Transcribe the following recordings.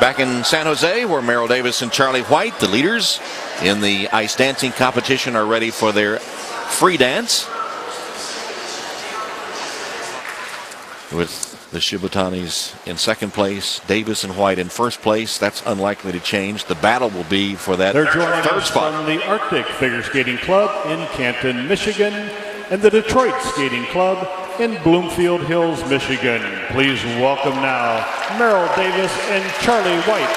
Back in San Jose, where Merrill Davis and Charlie White, the leaders in the ice dancing competition, are ready for their free dance. With the Shibutanis in second place, Davis and White in first place. That's unlikely to change. The battle will be for that They're joining third us spot. from the Arctic Figure Skating Club in Canton, Michigan, and the Detroit Skating Club in Bloomfield Hills, Michigan. Please welcome now Merrill Davis and Charlie White.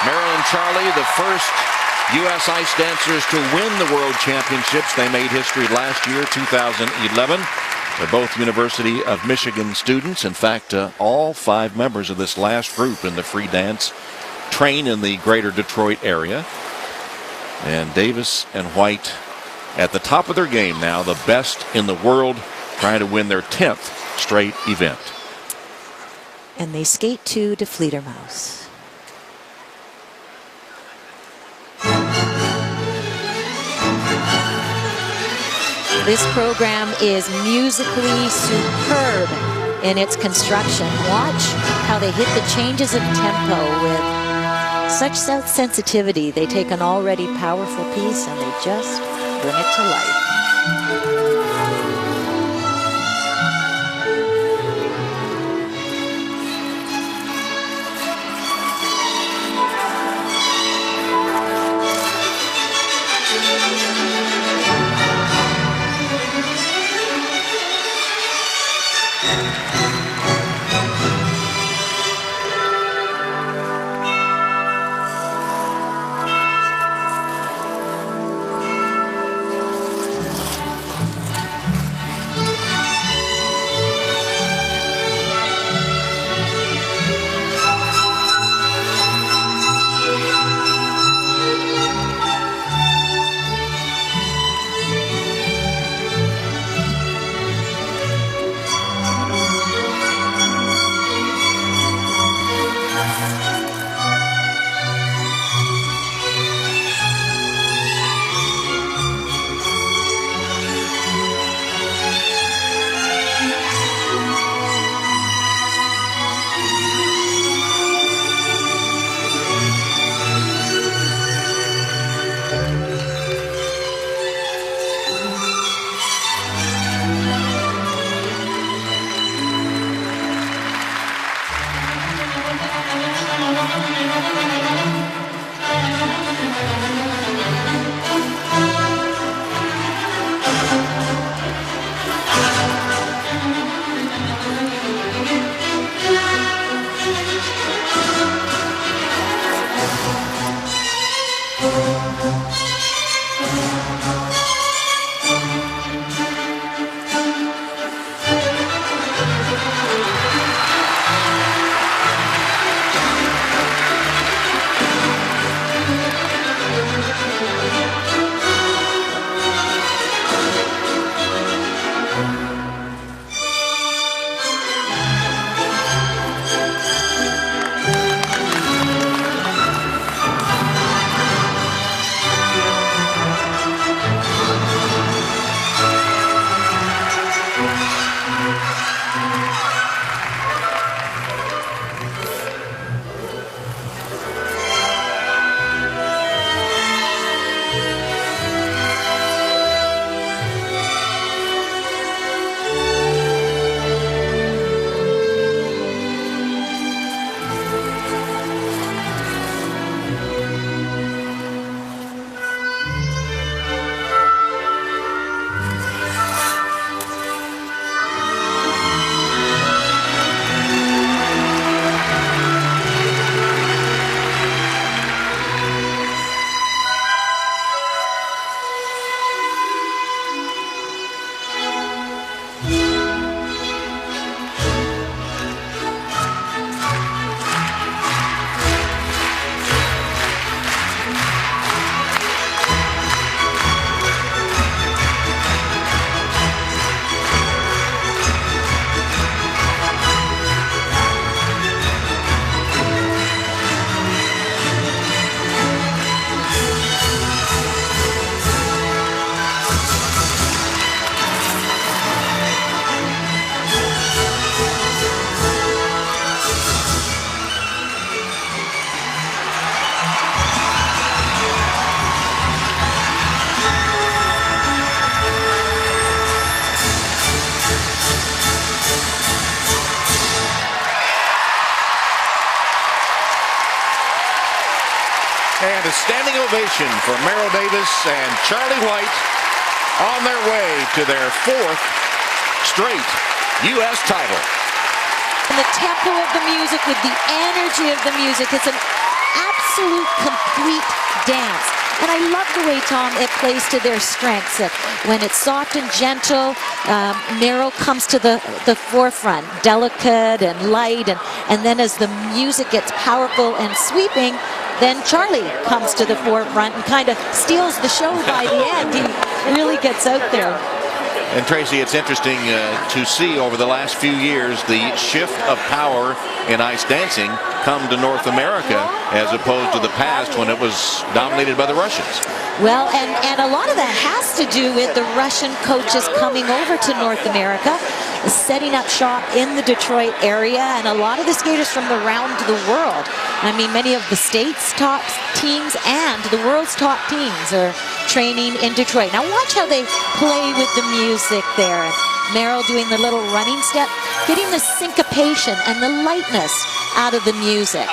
Merrill and Charlie, the first U.S. ice dancers to win the World Championships. They made history last year, 2011. They're both University of Michigan students. In fact, all 5 members of this last group in the free dance train in the greater Detroit area. And Davis and White at the top of their game now, the best in the world, trying to win their 10th straight event. And they skate to De Fledermaus. This program is musically superb in its construction. Watch how they hit the changes of tempo with such sensitivity. They take an already powerful piece and they just bring it to life. And a standing ovation for Merrill Davis and Charlie White on their way to their 4th straight U.S. title. And the tempo of the music with the energy of the music, it's an absolute complete dance. And I love the way, Tom, it plays to their strengths. When it's soft and gentle, Merrill comes to the forefront, delicate and light. And then as the music gets powerful and sweeping, then Charlie comes to the forefront and kind of steals the show by the end. He really gets out there. And Tracy, it's interesting to see over the last few years the shift of power in ice dancing come to North America as opposed to the past when it was dominated by the Russians. Well, and a lot of that has to do with the Russian coaches coming over to North America, setting up shop in the Detroit area, and a lot of the skaters from around the world. I mean, many of the state's top teams and the world's top teams are training in Detroit. Now watch how they play with the music there. Merrill doing the little running step, getting the syncopation and the lightness out of the music.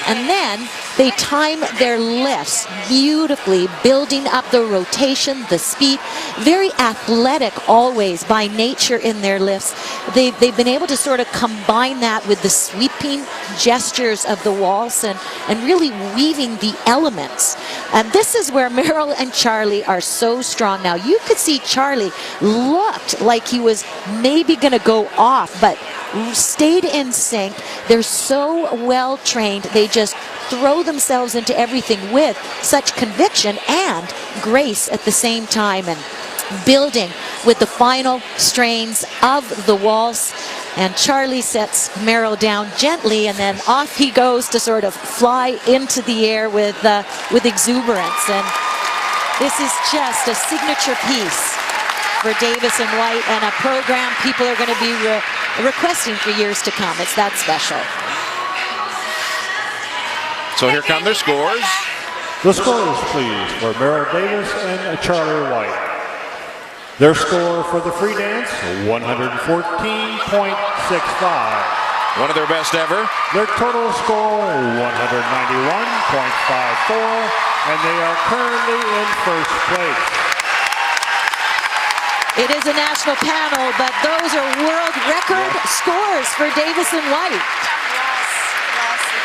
And then they time their lifts beautifully, building up the rotation, the speed. Very athletic always by nature in their lifts. They've been able to sort of combine that with the sweeping gestures of the waltz and really weaving the elements. And this is where Merrill and Charlie are so strong. Now you could see Charlie looked like he was maybe going to go off, but stayed in sync. They're so well trained. They just throw themselves into everything with such conviction and grace at the same time, and building with the final strains of the waltz. And Charlie sets Merrill down gently, and then off he goes to sort of fly into the air with exuberance. And this is just a signature piece for Davis and White, and a program people are going to be requesting for years to come. It's that special. So here come their scores. The scores, please, for Merrill Davis and Charlie White. Their score for the free dance, 114.65. One of their best ever. Their total score, 191.54, and they are currently in first place. It is a national panel, but those are world record scores for Davis and White.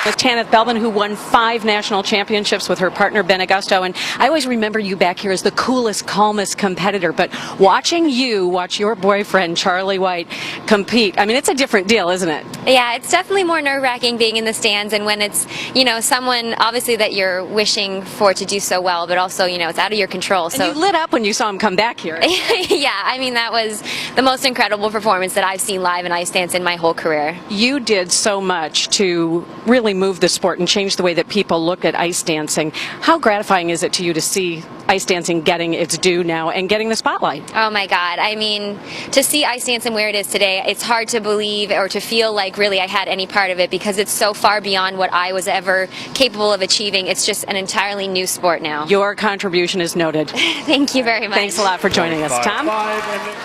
With Tanith Belbin, who won 5 national championships with her partner Ben Augusto, and I always remember you back here as the coolest, calmest competitor, but watching you watch your boyfriend Charlie White compete, I mean, it's a different deal, isn't it? Yeah, it's definitely more nerve-wracking being in the stands, and when it's, you know, someone obviously that you're wishing for to do so well, but also, you know, it's out of your control. So and you lit up when you saw him come back here. Yeah, I mean, that was the most incredible performance that I've seen live in ice dance in my whole career. You did so much to really move the sport and change the way that people look at ice dancing. How gratifying is it to you to see ice dancing getting its due now and getting the spotlight? Oh my God. I mean, to see ice dancing where it is today, it's hard to believe or to feel like really I had any part of it, because it's so far beyond what I was ever capable of achieving. It's just an entirely new sport now. Your contribution is noted. Thank you very much. Thanks a lot for joining us, Tom.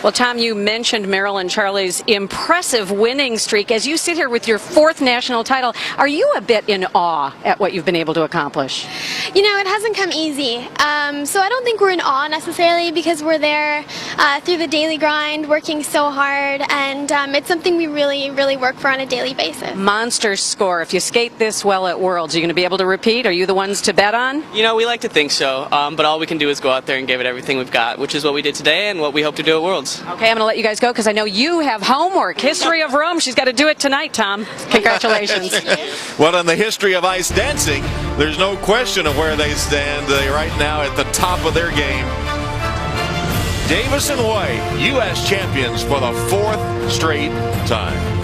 Well, Tom, you mentioned Merrill and Charlie's impressive winning streak. As you sit here with your 4th national title, are you a bit in awe at what you've been able to accomplish? You know, it hasn't come easy. So I don't think we're in awe necessarily, because we're there through the daily grind, working so hard, and it's something we really, really work for on a daily basis. Monster score. If you skate this well at Worlds, are you going to be able to repeat? Are you the ones to bet on? You know, we like to think so, but all we can do is go out there and give it everything we've got, which is what we did today and what we hope to do at Worlds. Okay, I'm going to let you guys go because I know you have homework. History of Rome. She's got to do it tonight, Tom. Congratulations. Well, in the history of ice dancing, there's no question of where they stand. They right now at the top of their game. Davis and White, U.S. champions for the 4th straight time.